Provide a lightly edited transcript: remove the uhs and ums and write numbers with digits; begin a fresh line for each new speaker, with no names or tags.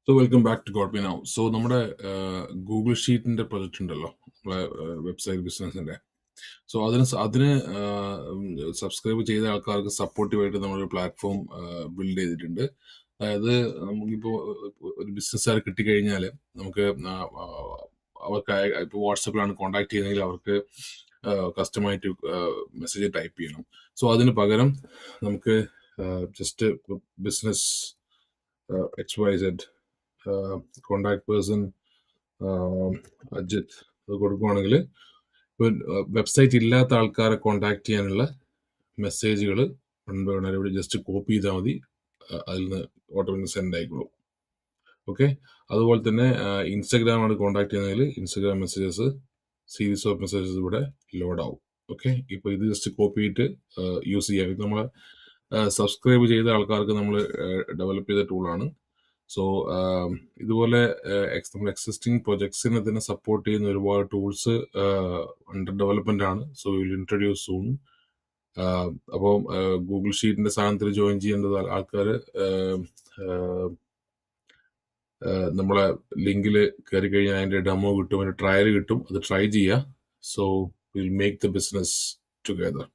So welcome back to Got Me Now. So നമ്മുടെ Google ഷീറ്റിന്റെ project ഉണ്ടല്ലോ, നമ്മളെ വെബ്സൈറ്റ് ബിസിനസിന്റെ. സോ അതിന് സബ്സ്ക്രൈബ് ചെയ്ത ആൾക്കാർക്ക് സപ്പോർട്ടീവായിട്ട് നമ്മളൊരു പ്ലാറ്റ്ഫോം ബിൽഡ് ചെയ്തിട്ടുണ്ട്. അതായത് നമുക്കിപ്പോൾ ഒരു ബിസിനസ്സുകാർ കിട്ടിക്കഴിഞ്ഞാൽ നമുക്ക് അവർക്ക് ഇപ്പോൾ വാട്സപ്പിലാണ് കോൺടാക്ട് ചെയ്യുന്നതെങ്കിൽ അവർക്ക് കസ്റ്റമായിട്ട് മെസ്സേജ് ടൈപ്പ് ചെയ്യണം. സോ അതിന് പകരം നമുക്ക് just business XYZ contact person Ajith അത് കൊടുക്കുവാണെങ്കിൽ ഇപ്പം വെബ്സൈറ്റ് ഇല്ലാത്ത ആൾക്കാരെ കോണ്ടാക്ട് ചെയ്യാനുള്ള മെസ്സേജുകൾ ഇവിടെ ജസ്റ്റ് കോപ്പി ചെയ്താൽ മതി, അതിൽ നിന്ന് ഓട്ടോമാറ്റിക് സെൻഡ് ആയിക്കോളും. ഓക്കെ, അതുപോലെ തന്നെ ഇൻസ്റ്റഗ്രാമാണ് കോണ്ടാക്ട് ചെയ്യുന്നതെങ്കിൽ Instagram messages, series of messages ഇവിടെ ലോഡ് ആവും. ഓക്കെ, ഇപ്പോൾ ഇത് ജസ്റ്റ് കോപ്പി ചെയ്തിട്ട് യൂസ് ചെയ്യാം. ഇത് നമ്മളെ സബ്സ്ക്രൈബ് ചെയ്ത ആൾക്കാർക്ക് നമ്മൾ ഡെവലപ്പ് ചെയ്ത ടൂളാണ്. സോ ഇതുപോലെ നമ്മൾ എക്സിസ്റ്റിംഗ് പ്രൊജക്ട്സിനെ തന്നെ സപ്പോർട്ട് ചെയ്യുന്ന ഒരുപാട് ടൂൾസ് അണ്ടർ ഡെവലപ്മെന്റ് ആണ്. So will introduce soon. അപ്പോൾ ഗൂഗിൾ ഷീറ്റിന്റെ സാധനത്തിൽ ജോയിൻ ചെയ്യേണ്ട ആൾക്കാർ നമ്മളെ ലിങ്കിൽ കയറി കഴിഞ്ഞാൽ അതിന്റെ ഡെമോ കിട്ടും, അതിന്റെ ട്രയൽ കിട്ടും, അത് ട്രൈ ചെയ്യുക. So will make the business together.